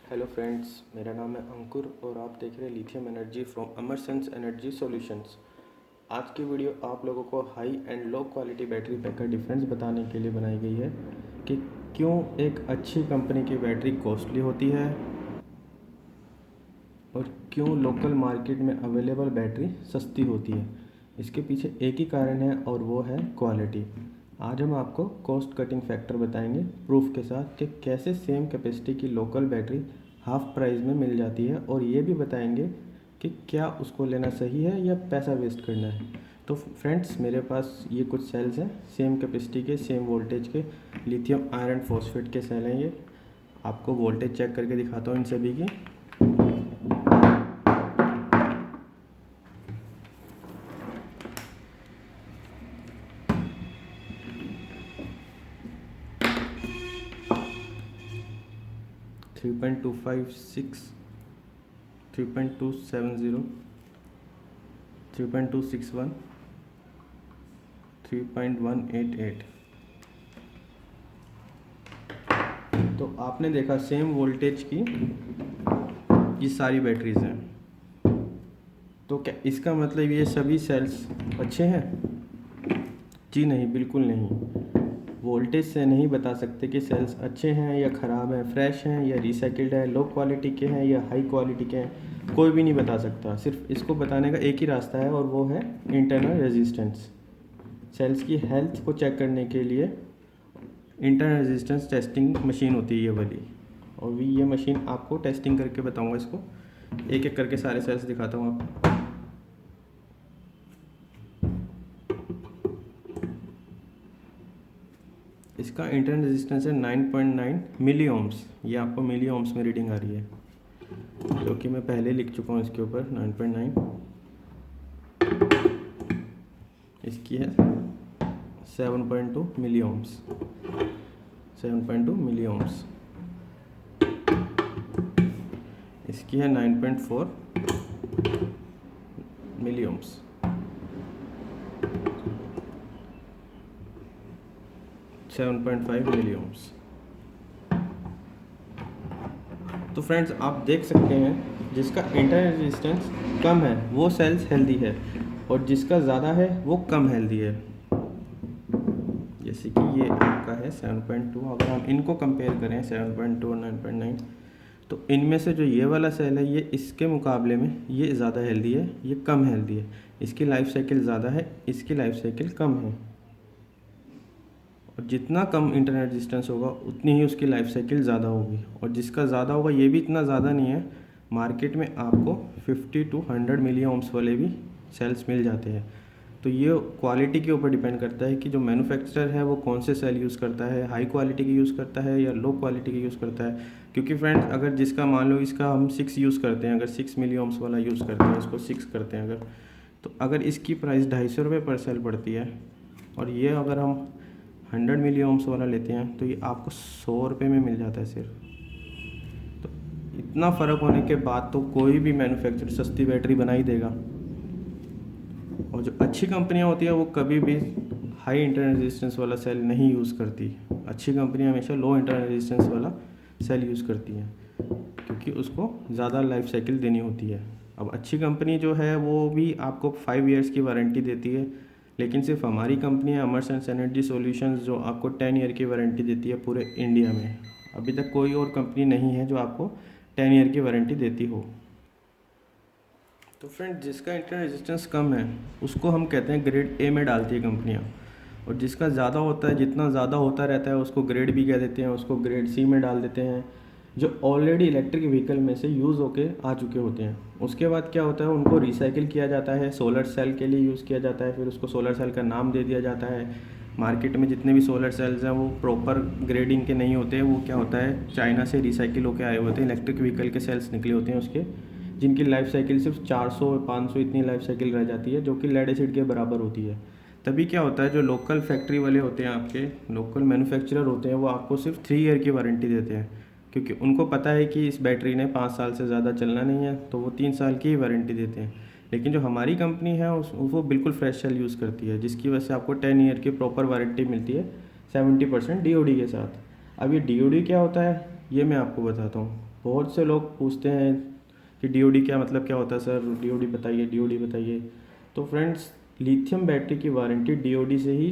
Hello friends, मेरा नाम है अंकुर और आप देख रहे हैं लिथियम एनर्जी फ्रॉम अमरसेंस एनर्जी सॉल्यूशंस। आज की वीडियो आप लोगों को high and low quality battery pack का डिफरेंस बताने के लिए बनाई गई है कि क्यों एक अच्छी कंपनी की बैटरी कॉस्टली होती है और क्यों लोकल मार्केट में अवेलेबल बैटरी सस्ती होती है। इसके पीछे एक ही कारण है और वो है क्वालिटी। आज हम आपको कॉस्ट कटिंग फैक्टर बताएंगे प्रूफ के साथ कि कैसे सेम कैपेसिटी की लोकल बैटरी हाफ प्राइस में मिल जाती है, और ये भी बताएंगे कि क्या उसको लेना सही है या पैसा वेस्ट करना है। तो फ्रेंड्स, मेरे पास ये कुछ सेल्स हैं सेम कैपेसिटी के, सेम वोल्टेज के, लिथियम आयरन फॉस्फेट के सेल हैं ये। आपको वोल्टेज चेक करके दिखाता हूँ इन सभी की। 3.256, 3.270, 3.261, 3.188। तो आपने देखा सेम वोल्टेज की ये सारी बैटरीज हैं। तो क्या इसका मतलब ये सभी सेल्स अच्छे हैं? जी नहीं, बिल्कुल नहीं। वोल्टेज से नहीं बता सकते कि सेल्स अच्छे हैं या ख़राब हैं, फ्रेश हैं या रिसाइकिल्ड है, लो क्वालिटी के हैं या हाई क्वालिटी के हैं। कोई भी नहीं बता सकता। सिर्फ इसको बताने का एक ही रास्ता है और वो है इंटरनल रेजिस्टेंस। सेल्स की हेल्थ को चेक करने के लिए इंटरनल रेजिस्टेंस टेस्टिंग मशीन होती है ये वाली, और भी ये मशीन आपको टेस्टिंग करके बताऊंगा। इसको एक एक करके सारे सेल्स दिखाता हूँ आपको। इसका इंटरनल रेजिस्टेंस है 9.9 मिली ओम्स। ये आपको मिली ओम्स में रीडिंग आ रही है, जो कि मैं पहले लिख चुका हूँ इसके ऊपर 9.9। इसकी है 7.2 मिली ओम्स, 7.2 मिली ओम्स। इसकी है 9.4 milli ohms. Seven point five milli ohms. तो फ्रेंड्स, आप देख सकते हैं जिसका इंटरनल रेजिस्टेंस कम है वो सेल्स हेल्दी है, और जिसका ज़्यादा है वो कम हेल्दी है। जैसे कि ये आपका है 7.2। अगर हम इनको कंपेयर करें 7.2 और 9.9, तो इनमें से जो ये वाला सेल है ये इसके मुकाबले में ये ज़्यादा हेल्दी है, ये कम हेल्दी है। इसकी लाइफ साइकिल ज़्यादा है, इसकी लाइफ साइकिल कम है। और जितना कम इंटरनल रेजिस्टेंस होगा उतनी ही उसकी लाइफ साइकिल ज़्यादा होगी, और जिसका ज़्यादा होगा ये भी इतना ज़्यादा नहीं है। मार्केट में आपको 50 to 100 मिली ओम्स वाले भी सेल्स मिल जाते हैं। तो ये क्वालिटी के ऊपर डिपेंड करता है कि जो मैन्युफैक्चरर है वो कौन से सेल यूज़ करता है, हाई क्वालिटी की यूज़ करता है या लो क्वालिटी की यूज़ करता है। क्योंकि फ्रेंड्स, अगर जिसका मान लो इसका हम 6 यूज़ करते हैं, अगर 6 मिली ओम्स वाला यूज़ करते हैं, इसको 6 करते हैं अगर, तो अगर इसकी प्राइस 250 रुपये पर सेल पड़ती है, और ये अगर हम 100 मिली ओम्स वाला लेते हैं तो ये आपको 100 रुपये में मिल जाता है सिर्फ। तो इतना फ़र्क होने के बाद तो कोई भी मैन्युफैक्चरर सस्ती बैटरी बना ही देगा। और जो अच्छी कंपनियां होती हैं वो कभी भी हाई इंटरनल रेजिस्टेंस वाला सेल नहीं यूज़ करती। अच्छी कंपनियां हमेशा लो इंटरनल रेजिस्टेंस वाला सेल यूज़ करती हैं, क्योंकि उसको ज़्यादा लाइफ साइकिल देनी होती है। अब अच्छी कंपनी जो है वो भी आपको 5 ईयर्स की वारंटी देती है, लेकिन सिर्फ हमारी कंपनी है अमरसेंस एनर्जी सॉल्यूशंस जो आपको 10 ईयर की वारंटी देती है पूरे इंडिया में। अभी तक कोई और कंपनी नहीं है जो आपको 10 ईयर की वारंटी देती हो। तो फ्रेंड, जिसका इंटरनल रेजिस्टेंस कम है उसको हम कहते हैं ग्रेड ए में डालती है कंपनियाँ, और जिसका ज़्यादा होता है, जितना ज़्यादा होता रहता है उसको ग्रेड बी कह देते हैं, उसको ग्रेड सी में डाल देते हैं, जो ऑलरेडी इलेक्ट्रिक व्हीकल में से यूज़ होके आ चुके होते हैं। उसके बाद क्या होता है, उनको रिसाइकिल किया जाता है, सोलर सेल के लिए यूज़ किया जाता है, फिर उसको सोलर सेल का नाम दे दिया जाता है। मार्केट में जितने भी सोलर सेल्स हैं वो प्रॉपर ग्रेडिंग के नहीं होते, वो क्या होता है चाइना से रिसाइकिल होकर आए होते हैं, इलेक्ट्रिक व्हीकल के सेल्स निकले होते हैं उसके, जिनकी लाइफ साइकिल सिर्फ 400-500 इतनी लाइफ साइकिल रह जाती है, जो कि लेड एसिड के बराबर होती है। तभी क्या होता है, जो लोकल फैक्ट्री वाले होते हैं, आपके लोकल मैन्युफैक्चरर होते हैं, वो आपको सिर्फ 3 ईयर की वारंटी देते हैं, क्योंकि उनको पता है कि इस बैटरी ने 5 साल से ज़्यादा चलना नहीं है, तो वो 3 साल की ही वारंटी देते हैं। लेकिन जो हमारी कंपनी है वो बिल्कुल फ्रेश सेल यूज़ करती है, जिसकी वजह से आपको 10 ईयर की प्रॉपर वारंटी मिलती है 70% DOD के साथ। अब ये DOD क्या होता है, ये मैं आपको बताता हूँ। बहुत से लोग पूछते हैं कि डीओडी क्या मतलब, क्या होता है सर, डीओडी बताइए, डीओडी बताइए। तो फ्रेंड्स, लिथियम बैटरी की वारंटी डीओडी से ही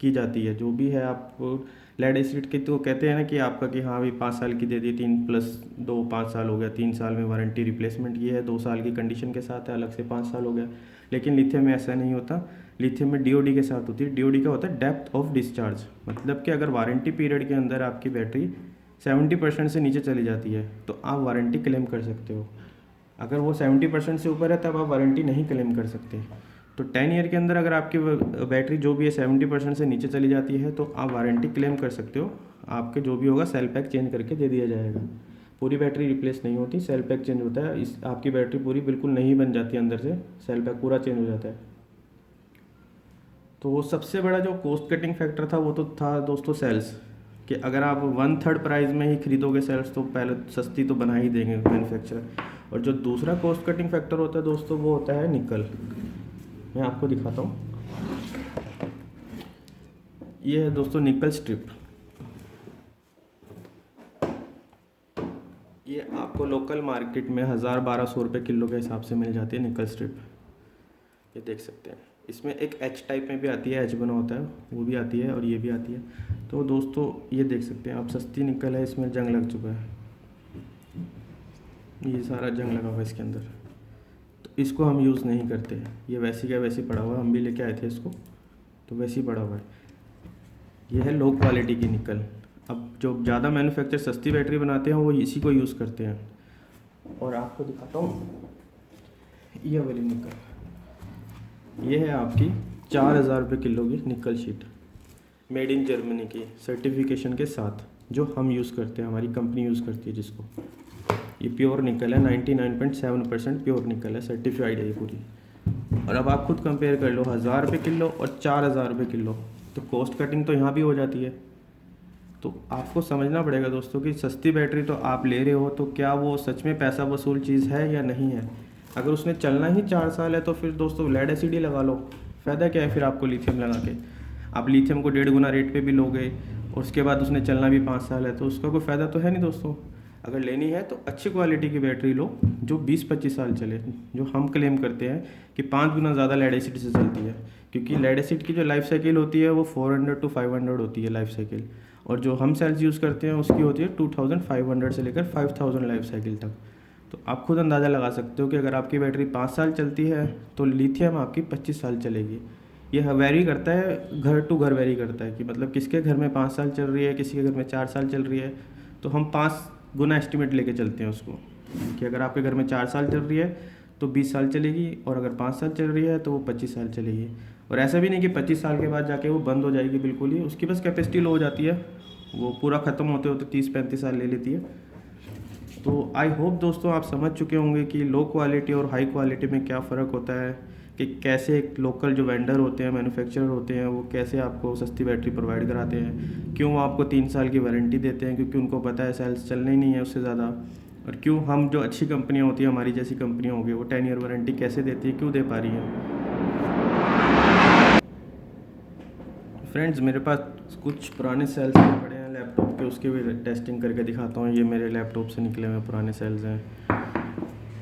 की जाती है। जो भी है आपको लेड एसिड की तो कहते हैं ना कि आपका कि हाँ अभी 5 साल की दे दी, 3+2 5 साल हो गया, 3 साल में वारंटी रिप्लेसमेंट की है, 2 साल की कंडीशन के साथ है, अलग से 5 साल हो गया। लेकिन लिथियम में ऐसा नहीं होता। लिथियम में डीओडी के साथ होती है। डीओडी का होता है डेप्थ ऑफ डिस्चार्ज, मतलब कि अगर वारंटी पीरियड के अंदर आपकी बैटरी 70% से नीचे चली जाती है तो आप वारंटी क्लेम कर सकते हो। अगर वो 70% से ऊपर है तब आप वारंटी नहीं क्लेम कर सकते। तो 10 ईयर के अंदर अगर आपकी बैटरी जो भी है 70% से नीचे चली जाती है तो आप वारंटी क्लेम कर सकते हो। आपके जो भी होगा सेल पैक चेंज करके दे दिया जाएगा। पूरी बैटरी रिप्लेस नहीं होती, सेल पैक चेंज होता है। इस आपकी बैटरी पूरी बिल्कुल नहीं बन जाती अंदर से, सेल पैक पूरा चेंज हो जाता है। तो वो सबसे बड़ा जो कॉस्ट कटिंग फैक्टर था वो तो था दोस्तों सेल्स, कि अगर आप 1/3 प्राइस में ही खरीदोगे सेल्स तो पहले सस्ती तो बना ही देंगे मैन्युफैक्चरर। और जो दूसरा कॉस्ट कटिंग फैक्टर होता है दोस्तों वो होता है निकल। मैं आपको दिखाता हूँ। ये है दोस्तों निकल स्ट्रिप। ये आपको लोकल मार्केट में 1000-1200 रुपये किलो के हिसाब से मिल जाती है निकल स्ट्रिप। ये देख सकते हैं। इसमें एक एच टाइप में भी आती है, एच बना होता है, वो भी आती है और ये भी आती है। तो दोस्तों ये देख सकते हैं आप, सस्ती निकल है, इसमें जंग लग चुका है, ये सारा जंग लगा हुआ है इसके अंदर। तो इसको हम यूज़ नहीं करते, ये वैसी का वैसी पड़ा हुआ है। हम भी लेके आए थे इसको, तो वैसे ही पड़ा हुआ है। ये है लो क्वालिटी की निकल। अब जो ज़्यादा मैन्युफैक्चर सस्ती बैटरी बनाते हैं वो इसी को यूज़ करते हैं। और आपको दिखाता हूँ ये वाली निकल। ये है आपकी 4000 रुपये किलो की निकल शीट, मेड इन जर्मनी की सर्टिफिकेशन के साथ, जो हम यूज़ करते हैं, हमारी कंपनी यूज़ करती है जिसको। ये प्योर निकल है, 99.7% प्योर निकल है, सर्टिफाइड है ये पूरी। और अब आप खुद कंपेयर कर लो 1000 रुपये किलो और 4000 रुपये किलो, तो कॉस्ट कटिंग तो यहाँ भी हो जाती है। तो आपको समझना पड़ेगा दोस्तों कि सस्ती बैटरी तो आप ले रहे हो तो क्या वो सच में पैसा वसूल चीज़ है या नहीं है। अगर उसने चलना ही 4 साल है तो फिर दोस्तों लेड एसिड ही लगा लो, फ़ायदा क्या है फिर आपको लिथियम लगा के। आप लिथियम को 1.5 गुना रेट पे भी लोगे और उसके बाद उसने चलना भी 5 साल है तो उसका कोई फ़ायदा तो है नहीं दोस्तों। अगर लेनी है तो अच्छी क्वालिटी की बैटरी लो जो 20-25 साल चले, जो हम क्लेम करते हैं कि 5 गुना ज़्यादा लेड एसिड से चलती है। क्योंकि लेड एसिड की जो लाइफ साइकिल होती है वो 400 to 500 होती है लाइफ साइकिल, और जो हम सेल्स यूज़ करते हैं उसकी होती है 2500 से लेकर 5000 लाइफ साइकिल तक। तो आप खुद अंदाज़ा लगा सकते हो कि अगर आपकी बैटरी 5 साल चलती है तो लिथियम आपकी 25 साल चलेगी। ये वेरी करता है, घर टू घर वेरी करता है कि मतलब किसके घर में 5 साल चल रही है, किसी के घर में 4 साल चल रही है। तो हम 5 गुना एस्टिमेट लेके चलते हैं उसको, कि अगर आपके घर में 4 साल चल रही है तो 20 साल चलेगी, और अगर 5 साल चल रही है तो वो 25 साल चलेगी। और ऐसा भी नहीं कि 25 साल के बाद जाके वो बंद हो जाएगी बिल्कुल ही, उसकी बस कैपेसिटी लो हो जाती है, वो पूरा ख़त्म होते होते 30-35 साल ले लेती है। तो आई होप दोस्तों आप समझ चुके होंगे कि लो क्वालिटी और हाई क्वालिटी में क्या फ़र्क होता है, कि कैसे एक लोकल जो वेंडर होते हैं, मैन्युफैक्चरर होते हैं, वो कैसे आपको सस्ती बैटरी प्रोवाइड कराते हैं, क्यों वो आपको 3 साल की वारंटी देते हैं, क्योंकि उनको पता है सेल्स चलने ही नहीं है उससे ज़्यादा। और क्यों हम जो अच्छी कंपनियाँ होती हैं, हमारी जैसी कंपनियाँ होगी, वो 10 ईयर वारंटी कैसे देती है, क्यों दे पा रही है। फ्रेंड्स मेरे पास कुछ पुराने सेल्स भी पड़े हैं लैपटॉप के, उसके भी टेस्टिंग करके दिखाता हूँ। ये मेरे लैपटॉप से निकले हुए पुराने सेल्स हैं,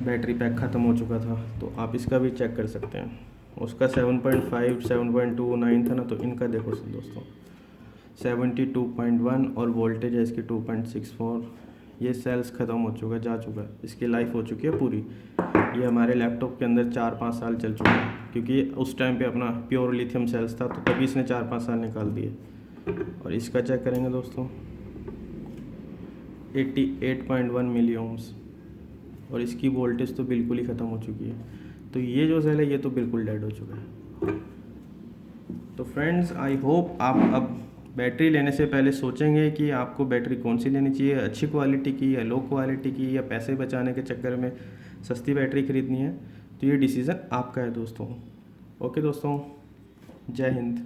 बैटरी पैक ख़त्म हो चुका था, तो आप इसका भी चेक कर सकते हैं। उसका 7.5 7.29 था ना, तो इनका देखो दोस्तों 72.1 और वोल्टेज है इसकी 2.64। ये सेल्स ख़त्म हो चुका है, जा चुका है, इसकी लाइफ हो चुकी है पूरी। ये हमारे लैपटॉप के अंदर 4-5 साल चल चुका है, क्योंकि उस टाइम पे अपना प्योर लिथियम सेल्स था तो तभी इसने 4-5 साल निकाल दिए। और इसका चेक करेंगे दोस्तों 88.1 मिली ओम्स, और इसकी वोल्टेज तो बिल्कुल ही ख़त्म हो चुकी है। तो ये जो सेल है ये तो बिल्कुल डेड हो चुका है। तो फ्रेंड्स आई होप आप अब बैटरी लेने से पहले सोचेंगे कि आपको बैटरी कौन सी लेनी चाहिए, अच्छी क्वालिटी की या लो क्वालिटी की, या पैसे बचाने के चक्कर में सस्ती बैटरी ख़रीदनी है। तो ये डिसीज़न आपका है दोस्तों। ओके दोस्तों, जय हिंद।